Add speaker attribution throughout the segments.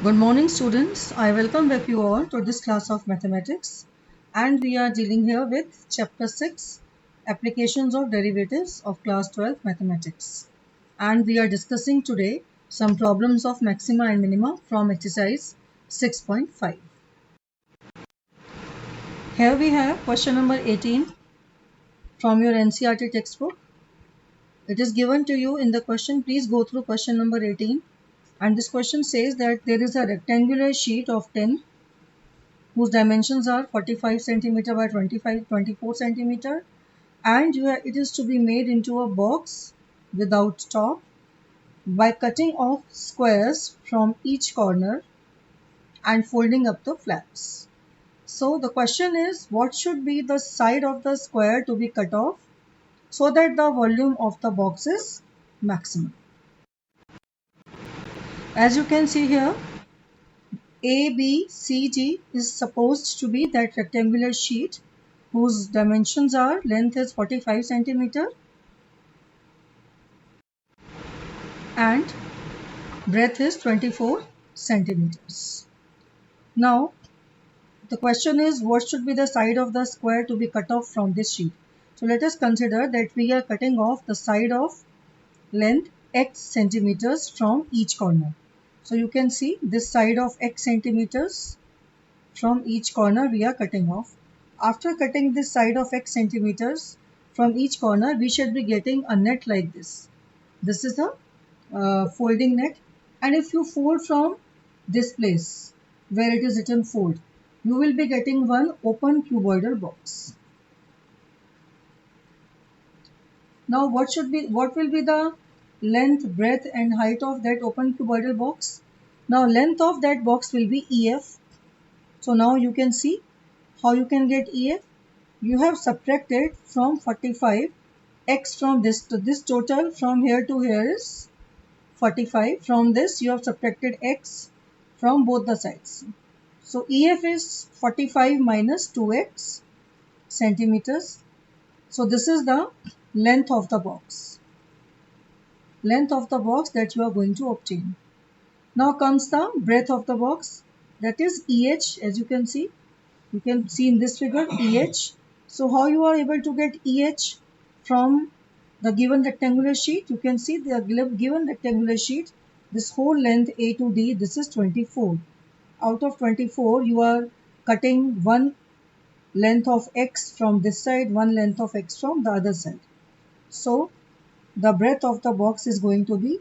Speaker 1: Good morning students. I welcome back you all to this class of mathematics, and we are dealing here with chapter 6 applications of derivatives of class 12 mathematics, and we are discussing today some problems of maxima and minima from exercise 6.5. Here we have question number 18 from your NCERT textbook. It is given to you in the question. Please go through question number 18, and this question says that there is a rectangular sheet of 10 whose dimensions are 45 centimeter by 24 centimeter, and it is to be made into a box without top by cutting off squares from each corner and folding up the flaps. So the question is, what should be the side of the square to be cut off so that the volume of the box is maximum? As you can see here, ABCD is supposed to be that rectangular sheet whose dimensions are length is 45 centimeter and breadth is 24 centimeters. Now the question is, what should be the side of the square to be cut off from this sheet? So let us consider that we are cutting off the side of length x centimeters from each corner. So you can see this side of x centimeters from each corner we are cutting off. After cutting this side of x centimeters from each corner, we should be getting a net like this. This is a folding net, and if you fold from this place where it is written fold, you will be getting one open cuboidal box. Now what will be the length, breadth and height of that open cuboidal box? Now length of that box will be EF. So now you can see how you can get EF. You have subtracted from 45 x from this to this, total from here to here is 45. From this you have subtracted x from both the sides. So EF is 45 minus 2x centimeters. So this is the length of the box. Length of the box that you are going to obtain. Now comes the breadth of the box, that is EH. As you can see in this figure EH. So how you are able to get EH from the given rectangular sheet? You can see the given rectangular sheet, this whole length A to D, this is 24. Out of 24, you are cutting one length of x from this side, one length of x from the other side. So the breadth of the box is going to be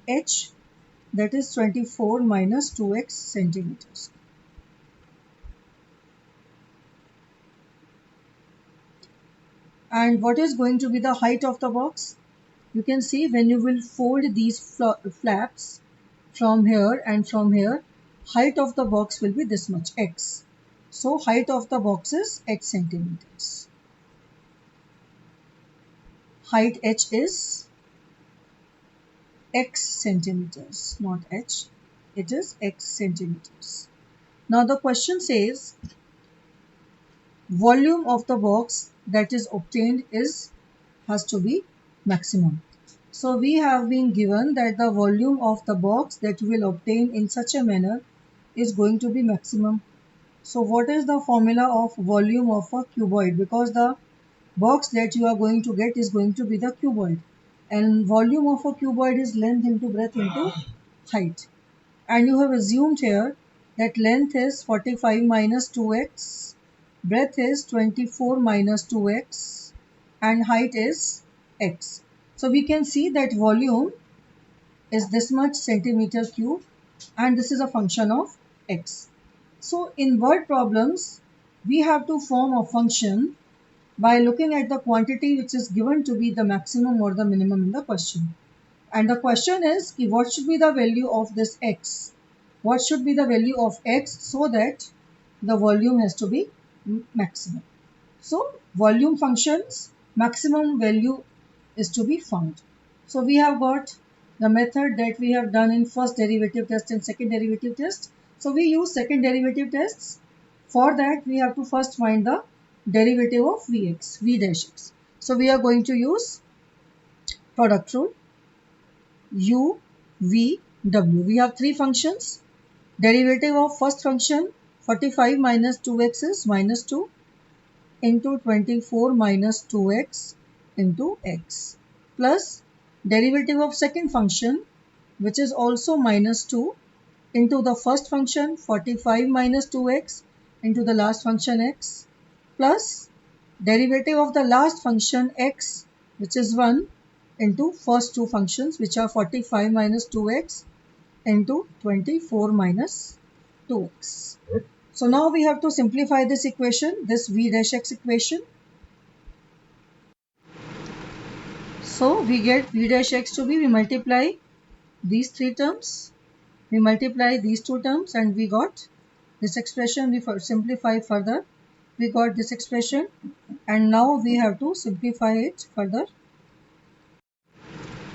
Speaker 1: H, that is 24 minus 2x centimeters. And what is going to be the height of the box? You can see when you will fold these flaps from here and from here, height of the box will be this much, x. So height of the box is x centimeters. Height h is x centimeters, not h. It is x centimeters. Now the question says, volume of the box that is obtained has to be maximum. So we have been given that the volume of the box that you will obtain in such a manner is going to be maximum. So what is the formula of volume of a cuboid? Because the box that you are going to get is going to be the cuboid, and volume of a cuboid is length into breadth into height. And you have assumed here that length is 45 minus 2x, breadth is 24 minus 2x, and height is x. So we can see that volume is this much centimeter cube, and this is a function of x. So in word problems, we have to form a function by looking at the quantity which is given to be the maximum or the minimum in the question. And the question is, what should be the value of this x? What should be the value of x so that the volume has to be maximum? So volume functions, maximum value is to be found. So we have got the method that we have done in first derivative test and second derivative test. So we use second derivative tests. For that we have to first find the derivative of Vx, V dash x. So we are going to use product rule U, V, W. We have three functions. Derivative of first function 45 minus 2x is minus 2 into 24 minus 2x into x, plus derivative of second function, which is also minus 2, into the first function 45 minus 2x into the last function x, plus derivative of the last function x, which is 1, into first two functions, which are 45 minus 2x into 24 minus 2x. So now we have to simplify this equation, this v dash x equation. So we get v dash x to be, we multiply these three terms, we multiply these two terms, and we got this expression. We simplify further, we got this expression, and now we have to simplify it further.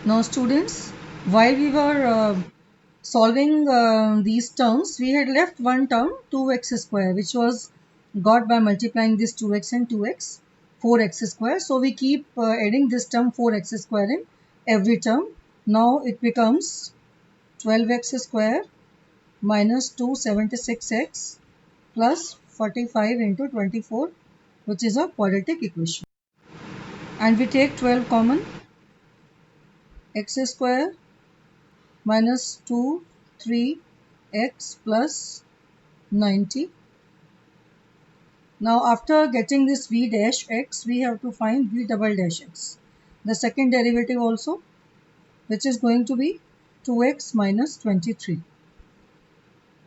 Speaker 1: Now students, while we were solving these terms, we had left one term 2x square, which was got by multiplying this 2x and 2x, 4x square. So we keep adding this term 4x square in every term. Now it becomes 12x square minus 276x plus 45 into 24, which is a quadratic equation. And we take 12 common, x square minus 2 3x plus 90. Now after getting this v dash x, we have to find v double dash x, the second derivative also, which is going to be 2x minus 23.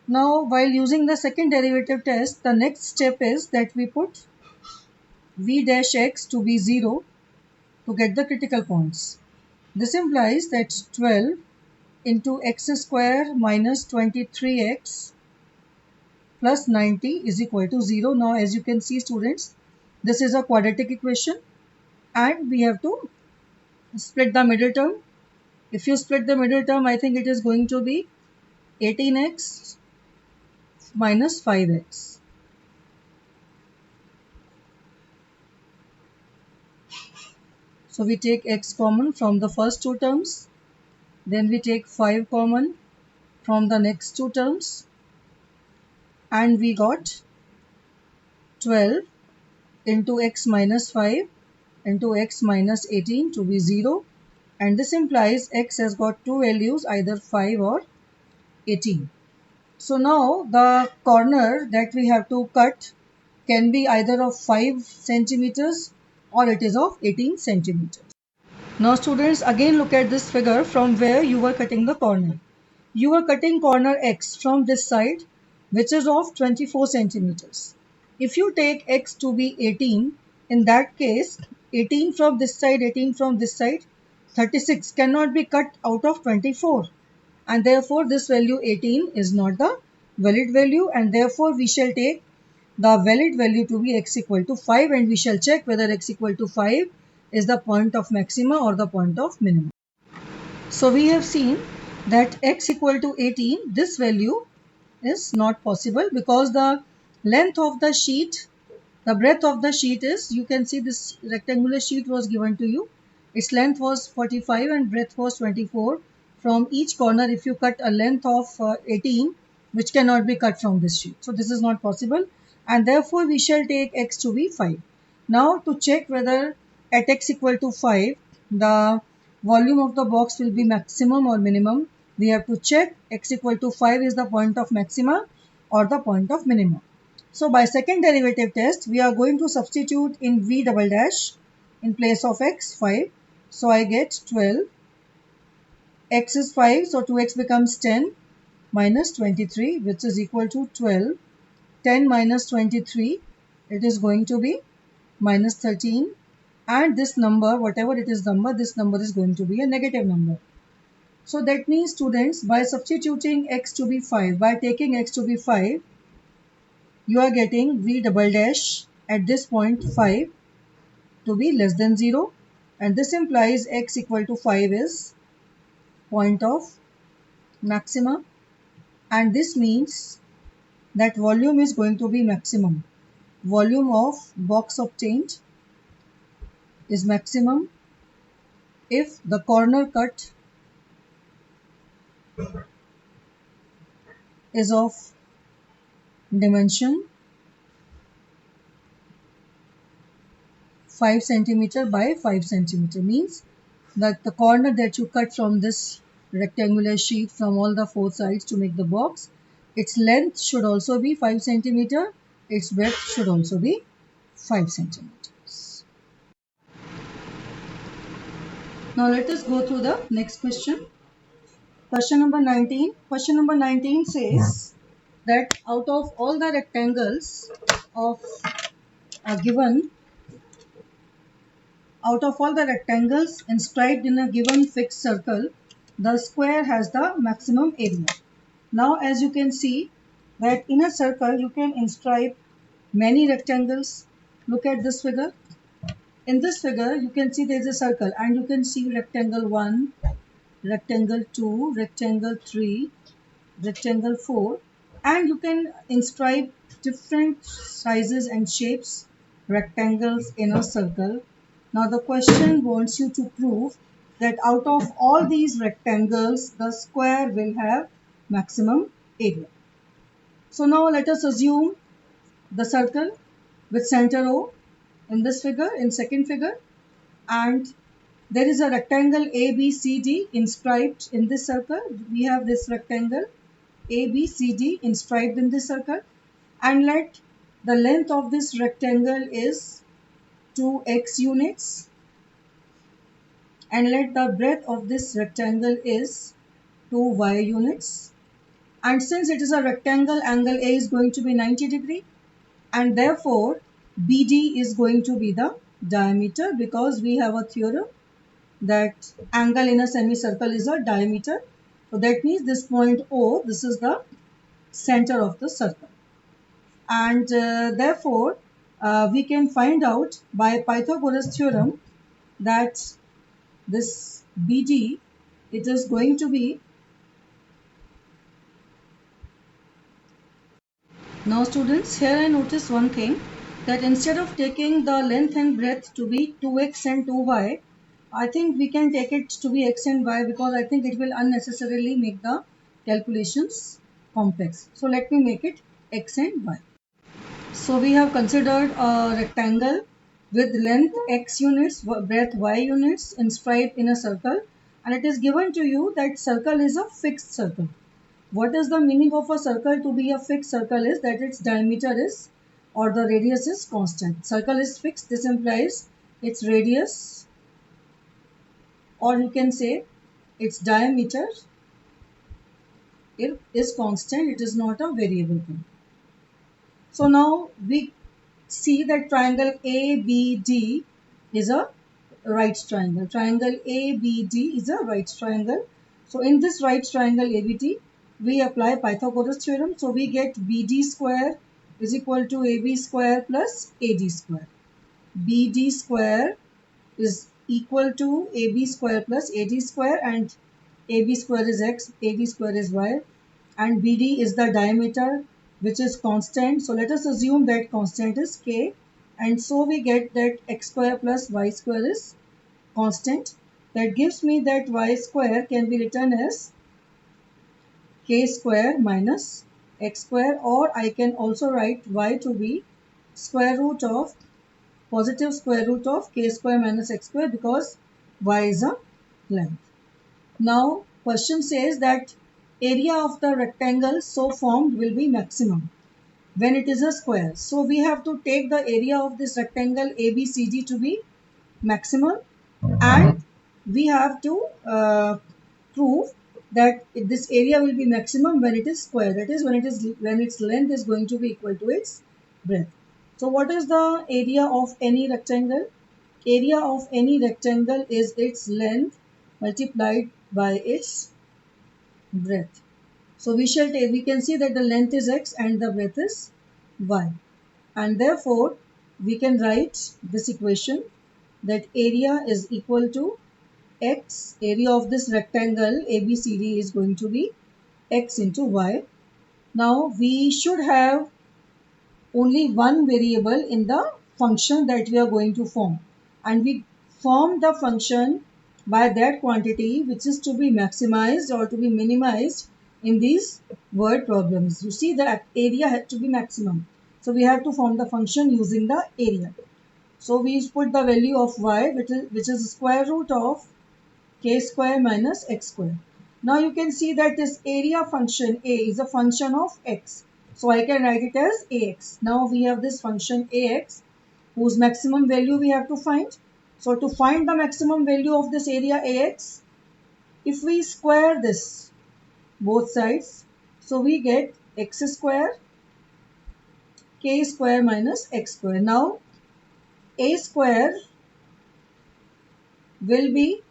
Speaker 1: Now while using the second derivative test, the next step is that we put v dash x to be 0 to get the critical points. This implies that 12 into x square minus 23x plus 90 is equal to 0. Now as you can see students, this is a quadratic equation and we have to split the middle term. If you split the middle term, I think it is going to be 18x minus 5x. So we take x common from the first two terms, then we take 5 common from the next two terms, and we got 12 into x minus 5 into x minus 18 to be 0, and this implies x has got two values, either 5 or 18. So now the corner that we have to cut can be either of 5 centimeters or it is of 18 centimeters. Now students, again look at this figure from where you were cutting the corner. You are cutting corner x from this side, which is of 24 centimeters. If you take x to be 18, in that case 18 from this side, 18 from this side, 36 cannot be cut out of 24, and therefore this value 18 is not the valid value, and therefore we shall take the valid value to be x equal to 5, and we shall check whether x equal to 5 is the point of maxima or the point of minimum. So we have seen that x equal to 18, this value is not possible because the length of the sheet, the breadth of the sheet is, you can see this rectangular sheet was given to you. Its length was 45 and breadth was 24. From each corner, if you cut a length of 18, which cannot be cut from this sheet. So this is not possible, and therefore we shall take x to be 5. Now to check whether at x equal to 5, the volume of the box will be maximum or minimum, we have to check x equal to 5 is the point of maxima or the point of minimum. So by second derivative test, we are going to substitute in v double dash in place of x, 5. So I get 12, x is 5, so 2x becomes 10 minus 23, which is equal to 12. 10 minus 23, it is going to be minus 13, and this number, whatever it is number, this number is going to be a negative number. So that means students, by substituting x to be 5, by taking x to be 5, you are getting v double dash at this point 5 to be less than 0, and this implies x equal to 5 is point of maxima, and this means that volume is going to be maximum. Volume of box obtained is maximum if the corner cut is of dimension 5 centimeter by 5 centimeter, means that the corner that you cut from this rectangular sheet from all the four sides to make the box, its length should also be 5 centimeter, its breadth should also be 5 centimeters. Now let us go through the next question. Question number 19. Question number 19 says that out of all the rectangles of given, out of all the rectangles inscribed in a given fixed circle, the square has the maximum area. Now as you can see that in a circle you can inscribe many rectangles. Look at this figure. In this figure you can see there is a circle and you can see rectangle 1, rectangle 2, rectangle 3, rectangle 4, and you can inscribe different sizes and shapes rectangles in a circle. Now the question wants you to prove that out of all these rectangles the square will have maximum area. So now let us assume the circle with center O in this figure, in second figure, and there is a rectangle ABCD inscribed in this circle. We have this rectangle ABCD inscribed in this circle, and let the length of this rectangle is 2x units, and let the breadth of this rectangle is 2y units. And since it is a rectangle, angle A is going to be 90 degree, and therefore BD is going to be the diameter, because we have a theorem that angle in a semicircle is a diameter. So that means this point O, this is the center of the circle. And therefore, we can find out by Pythagoras theorem that this BD, it is going to be, now students, here I notice one thing, that instead of taking the length and breadth to be 2x and 2y, I think we can take it to be x and y, because I think it will unnecessarily make the calculations complex. So let me make it x and y. So we have considered a rectangle with length x units, breadth y units inscribed in a circle, and it is given to you that circle is a fixed circle. What is the meaning of a circle to be a fixed circle is that its diameter is, or the radius is constant. Circle is fixed, this implies its radius, or you can say its diameter, it is constant, it is not a variable thing. So now we see that triangle ABD is a right triangle. Triangle ABD is a right triangle. So in this right triangle ABD, we apply Pythagoras theorem. So we get BD square is equal to AB square plus AD square. BD square is equal to AB square plus AD square, and AB square is x, AD square is y, and BD is the diameter which is constant. So let us assume that constant is k, and so we get that x square plus y square is constant. That gives me that y square can be written as k square minus x square, or I can also write y to be square root of positive square root of k square minus x square, because y is a length. Now question says that area of the rectangle so formed will be maximum when it is a square. So we have to take the area of this rectangle ABCD to be maximum, and we have to prove that this area will be maximum when it is square, that is when its length is going to be equal to its breadth. So what is the area of any rectangle? Area of any rectangle is its length multiplied by its breadth. So we can see that the length is x and the breadth is y, and therefore we can write this equation that area is equal to x, area of this rectangle ABCD is going to be x into y. Now we should have only one variable in the function that we are going to form, and we form the function by that quantity which is to be maximized or to be minimized in these word problems. You see the area had to be maximum. So we have to form the function using the area. So we put the value of y, which is square root of k square minus x square. Now you can see that this area function a is a function of x. So I can write it as ax. Now we have this function ax whose maximum value we have to find. So to find the maximum value of this area ax, if we square this both sides, so we get x square k square minus x square. Now a square will be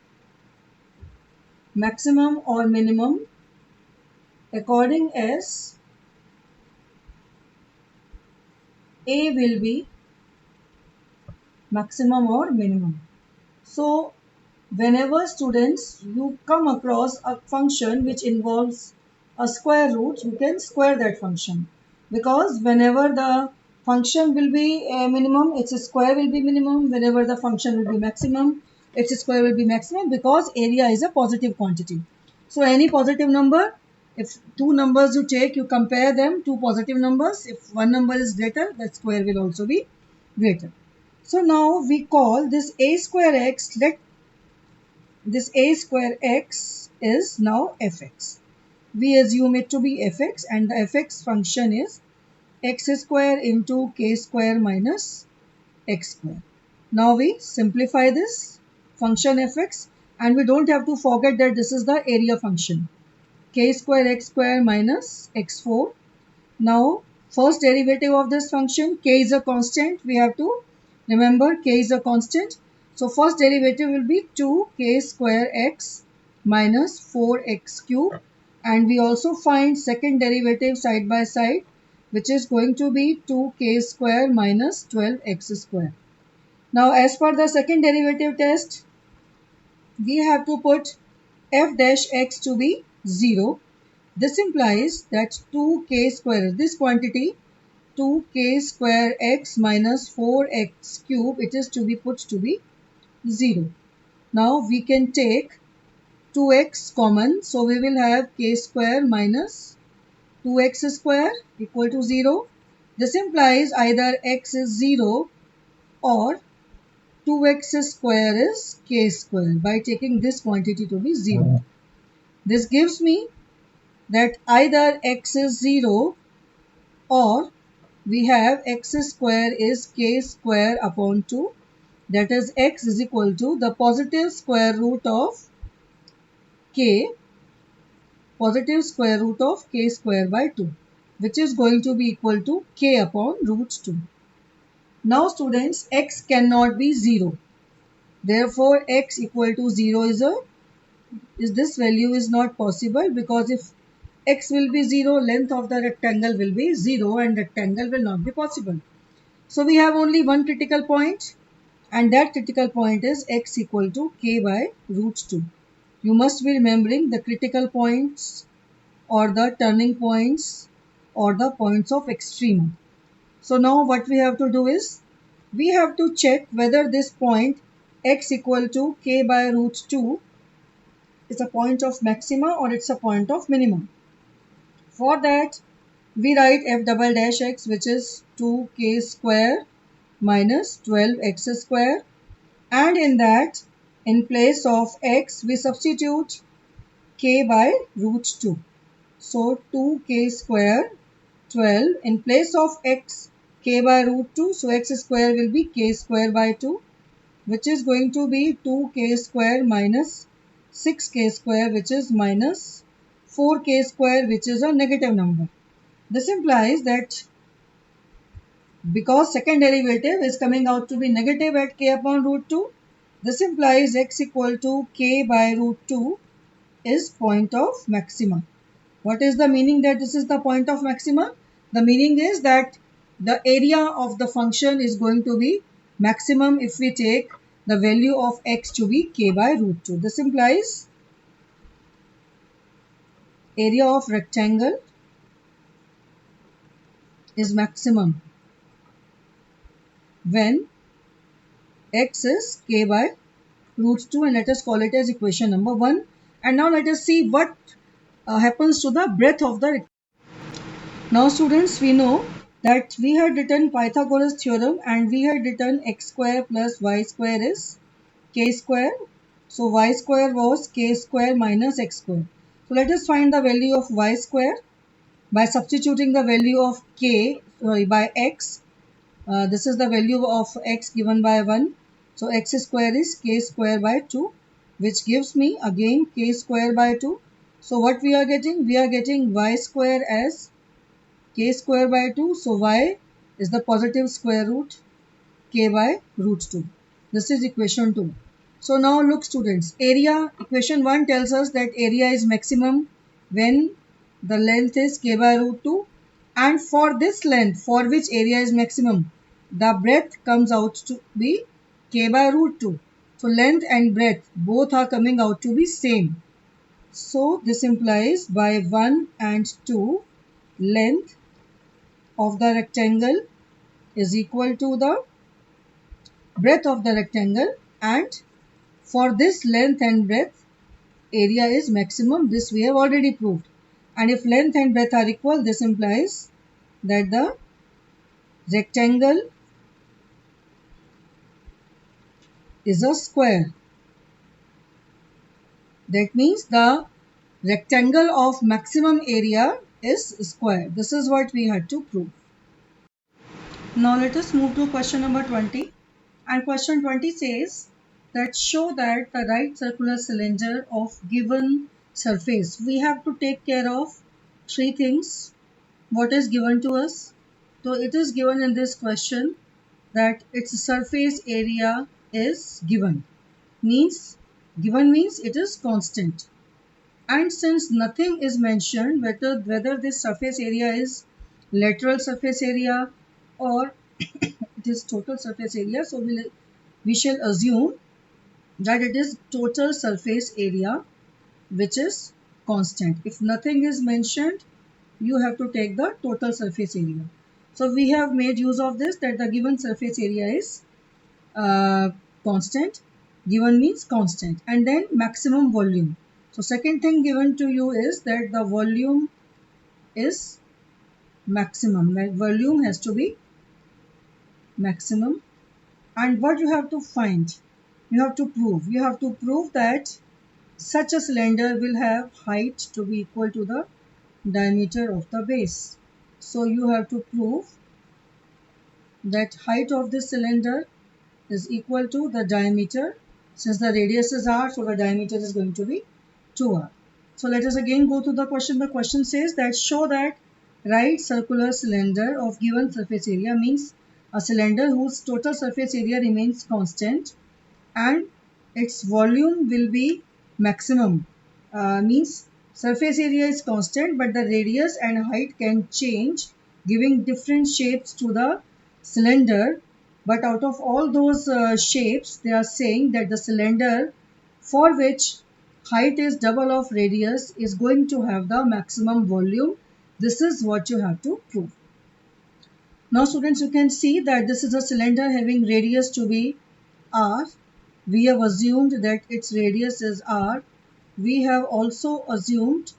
Speaker 1: maximum or minimum according as a will be maximum or minimum. So whenever students you come across a function which involves a square root, you can square that function, because whenever the function will be a minimum, its square will be minimum. Whenever the function will be maximum, its square will be maximum, because area is a positive quantity. So any positive number, if two numbers you take, you compare them, two positive numbers, if one number is greater, that square will also be greater. So now we call this a square x, let this a square x is now fx. We assume it to be fx, and the fx function is x square into k square minus x square. Now we simplify this function fx, and we don't have to forget that this is the area function, k square x square minus x4. Now first derivative of this function, k is a constant, we have to remember k is a constant. So first derivative will be 2k square x minus 4x cube, and we also find second derivative side by side, which is going to be 2k square minus 12x square. Now as per the second derivative test, we have to put f dash x to be 0. This implies that 2k square, this quantity 2k square x minus 4x cube, it is to be put to be 0. Now we can take 2x common, so we will have k square minus 2x square equal to 0. This implies either x is 0 or 2x square is k square by taking this quantity to be 0. This gives me that either x is 0 or we have x square is k square upon 2, that is x is equal to the positive square root of k, positive square root of k square by 2, which is going to be equal to k upon root 2. Now students, x cannot be 0. Therefore x equal to 0 is this value is not possible, because if x will be 0, length of the rectangle will be 0 and rectangle will not be possible. So we have only one critical point, and that critical point is x equal to k by root 2. You must be remembering the critical points or the turning points or the points of extreme. So now what we have to do is, we have to check whether this point x equal to k by root 2 is a point of maxima or it's a point of minimum. For that, we write f double dash x, which is 2k square minus 12x square, and in that, in place of x, we substitute k by root 2. So 2k square 12, in place of x, k by root 2, so x square will be k square by 2, which is going to be 2k square minus 6k square, which is minus 4k square, which is a negative number. This implies that because second derivative is coming out to be negative at k upon root 2, this implies x equal to k by root 2 is point of maxima. What is the meaning that this is the point of maxima? The meaning is that the area of the function is going to be maximum if we take the value of x to be k by root 2. This implies area of rectangle is maximum when x is k by root 2, and let us call it as equation number 1. And now let us see what happens to the breadth of the. Now students, we know that we had written Pythagoras theorem and we had written x square plus y square is k square. So y square was k square minus x square. So let us find the value of y square by substituting the value of by x. This is the value of x given by 1. So x square is k square by 2, which gives me again k square by 2. So what we are getting? We are getting y square as k square by 2. So y is the positive square root k by root 2. This is equation 2. So now look students, area, equation 1 tells us that area is maximum when the length is k by root 2, and for this length for which area is maximum, the breadth comes out to be k by root 2. So length and breadth both are coming out to be same. So this implies by 1 and 2, length of the rectangle is equal to the breadth of the rectangle, and for this length and breadth area is maximum. This we have already proved. And if length and breadth are equal, this implies that the rectangle is a square. That means the rectangle of maximum area is square. This is what we had to prove. Now let us move to question number 20. And question 20 says that show that the right circular cylinder of given surface. We have to take care of three things. What is given to us? So it is given in this question that its surface area is given. Given means it is constant. And since nothing is mentioned whether this surface area is lateral surface area or it is total surface area, so we shall assume that it is total surface area which is constant. If nothing is mentioned, you have to take the total surface area. So we have made use of this, that the given surface area is constant. Given means constant. And then maximum volume. So second thing given to you is that the volume is maximum. Like volume has to be maximum. And what you have to find? You have to prove. You have to prove that such a cylinder will have height to be equal to the diameter of the base. So you have to prove that height of this cylinder is equal to the diameter. Since the radius is r, so the diameter is going to be 2r. So let us again go to the question. The question says that show that right circular cylinder of given surface area, means a cylinder whose total surface area remains constant and its volume will be maximum. Means surface area is constant but the radius and height can change, giving different shapes to the cylinder. But out of all those shapes, they are saying that the cylinder for which height is double of radius is going to have the maximum volume. This is what you have to prove. Now students, you can see that this is a cylinder having radius to be r. We have assumed that its radius is r. We have also assumed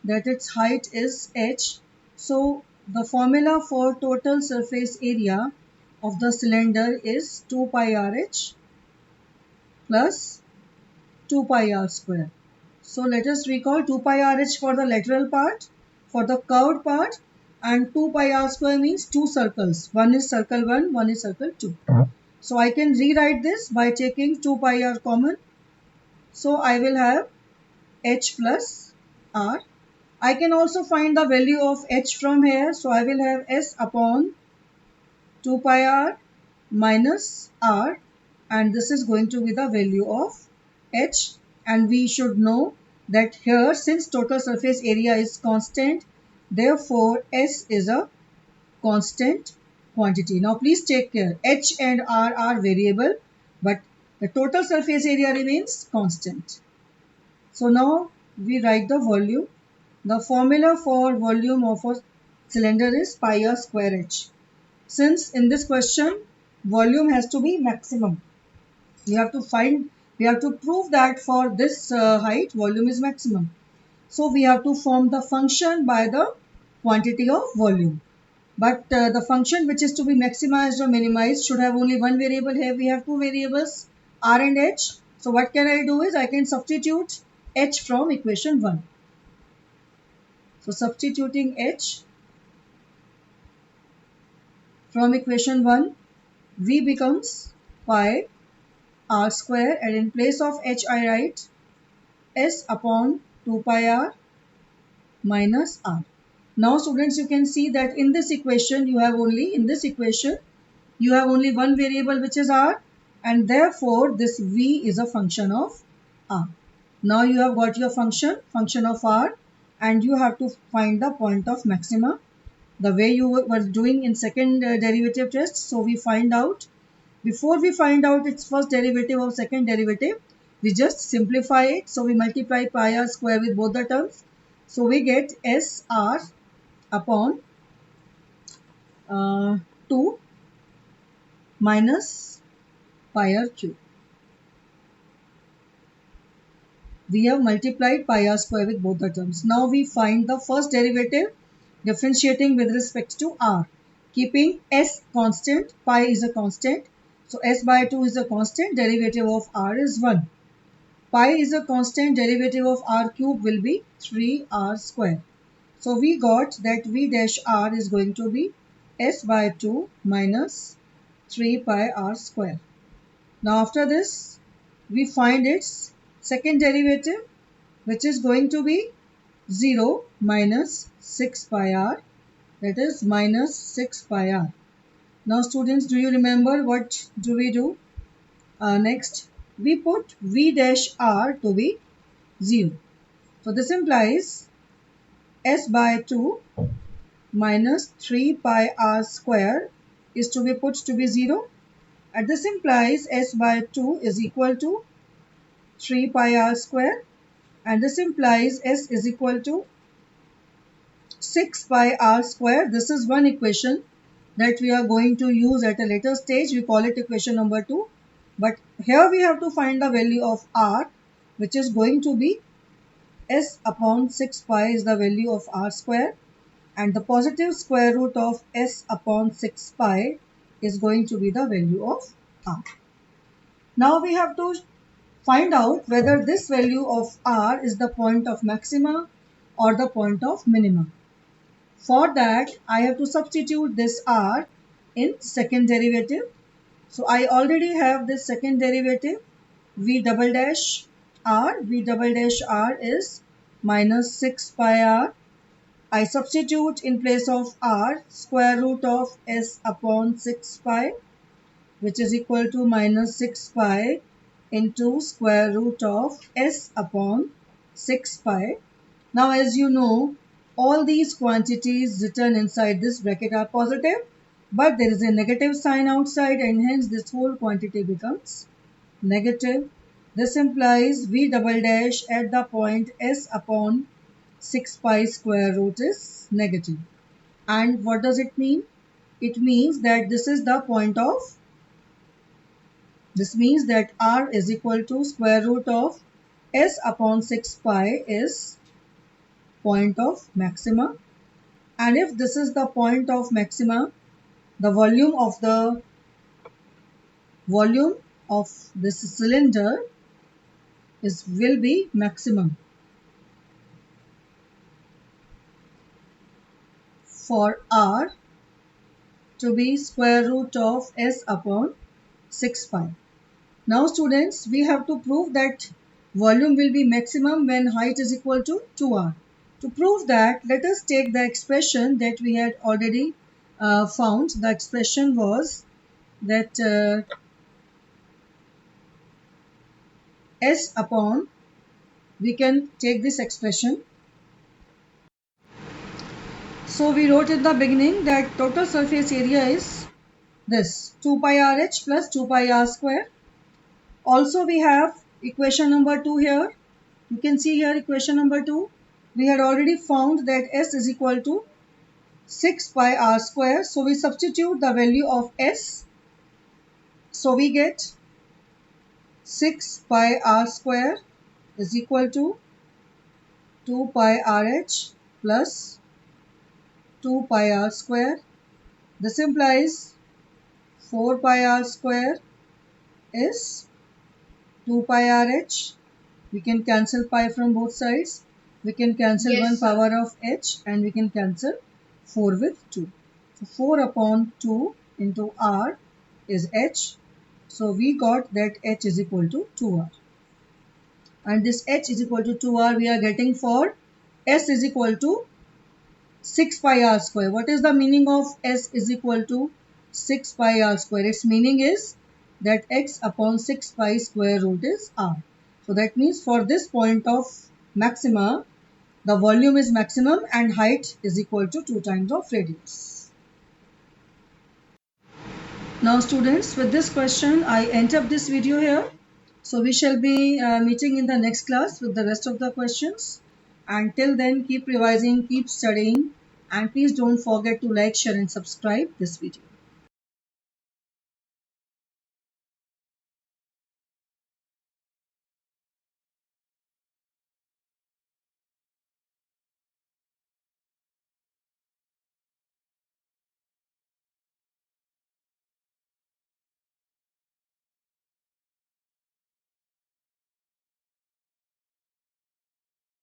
Speaker 1: that its height is h. So the formula for total surface area of the cylinder is 2 pi rh plus 2 pi r square. So let us recall 2 pi rh for the lateral part, for the curved part, and 2 pi r square means two circles. One is circle 1, one is circle 2. So I can rewrite this by taking 2 pi r common. So I will have h plus r. I can also find the value of h from here. So I will have s upon 2 pi r minus r, and this is going to be the value of h. And we should know that here, since total surface area is constant, therefore s is a constant quantity. Now please take care, h and r are variable but the total surface area remains constant. So now we write the volume. The formula for volume of a cylinder is pi r square h. Since in this question volume has to be maximum, we have to prove that for this height volume is maximum. So we have to form the function by the quantity of volume. But the function which is to be maximized or minimized should have only one variable. Here we have two variables, r and h. So what can I do is I can substitute h from equation 1. So substituting h from equation 1, v becomes pi r square, and in place of h I write s upon 2 pi r minus r. Now students, you can see that in this equation you have only one variable, which is r, and therefore this v is a function of r. Now you have got your function of r, and you have to find the point of maxima the way you were doing in second derivative test. So we find out, before we find out its first derivative or second derivative, we just simplify it. So we multiply pi r square with both the terms. So we get s r upon 2 minus pi r cube. We have multiplied pi r square with both the terms. Now we find the first derivative differentiating with respect to r. Keeping s constant, pi is a constant. So s by 2 is a constant, derivative of r is 1. Pi is a constant, derivative of r cube will be 3r square. So we got that v dash r is going to be s by 2 minus 3 pi r square. Now after this, we find its second derivative, which is going to be 0 minus 6 pi r, that is minus 6 pi r. Now students, do you remember what do we do? Next, we put v dash r to be 0. So this implies s by 2 minus 3 pi r square is to be put to be 0. And this implies s by 2 is equal to 3 pi r square, and this implies s is equal to 6 pi r square. This is one equation that we are going to use at a later stage. We call it equation number 2. But here we have to find the value of r, which is going to be s upon 6 pi is the value of r square, and the positive square root of s upon 6 pi is going to be the value of r. Now we have to find out whether this value of r is the point of maxima or the point of minima. For that, I have to substitute this r in second derivative. So I already have this second derivative, v double dash r. V double dash r is minus 6 pi r. I substitute in place of r square root of s upon 6 pi, which is equal to minus 6 pi into square root of s upon 6 pi. Now as you know, all these quantities written inside this bracket are positive, but there is a negative sign outside, and hence this whole quantity becomes negative. This implies v double dash at the point s upon 6 pi square root is negative. And what does it mean? It means that this means that r is equal to square root of s upon 6 pi is point of maxima. And if this is the point of maxima, the volume of this cylinder will be maximum. For r to be square root of s upon 6 pi. Now students, we have to prove that volume will be maximum when height is equal to 2r. To prove that, let us take the expression that we had already found. The expression was that s upon, we can take this expression. So we wrote in the beginning that total surface area is this 2 pi rh plus 2 pi r square. Also we have equation number 2 here. You can see here equation number 2. We had already found that s is equal to 6 pi r square. So we substitute the value of s. So we get 6 pi r square is equal to 2 pi RH plus 2 pi r square. This implies 4 pi r square is 2 pi RH. We can cancel pi from both sides. We can cancel
Speaker 2: Yes,
Speaker 1: 1
Speaker 2: sir.
Speaker 1: power of h and we can cancel 4 with 2. So 4 upon 2 into r is h. So we got that h is equal to 2r. And this h is equal to 2r we are getting for s is equal to 6 pi r square. What is the meaning of s is equal to 6 pi r square? Its meaning is that x upon 6 pi square root is r. So that means for this point of maxima, the volume is maximum and height is equal to 2 times of radius. Now students, with this question, I end up this video here. So we shall be meeting in the next class with the rest of the questions. Until then, keep revising, keep studying, and please don't forget to like, share and subscribe this video.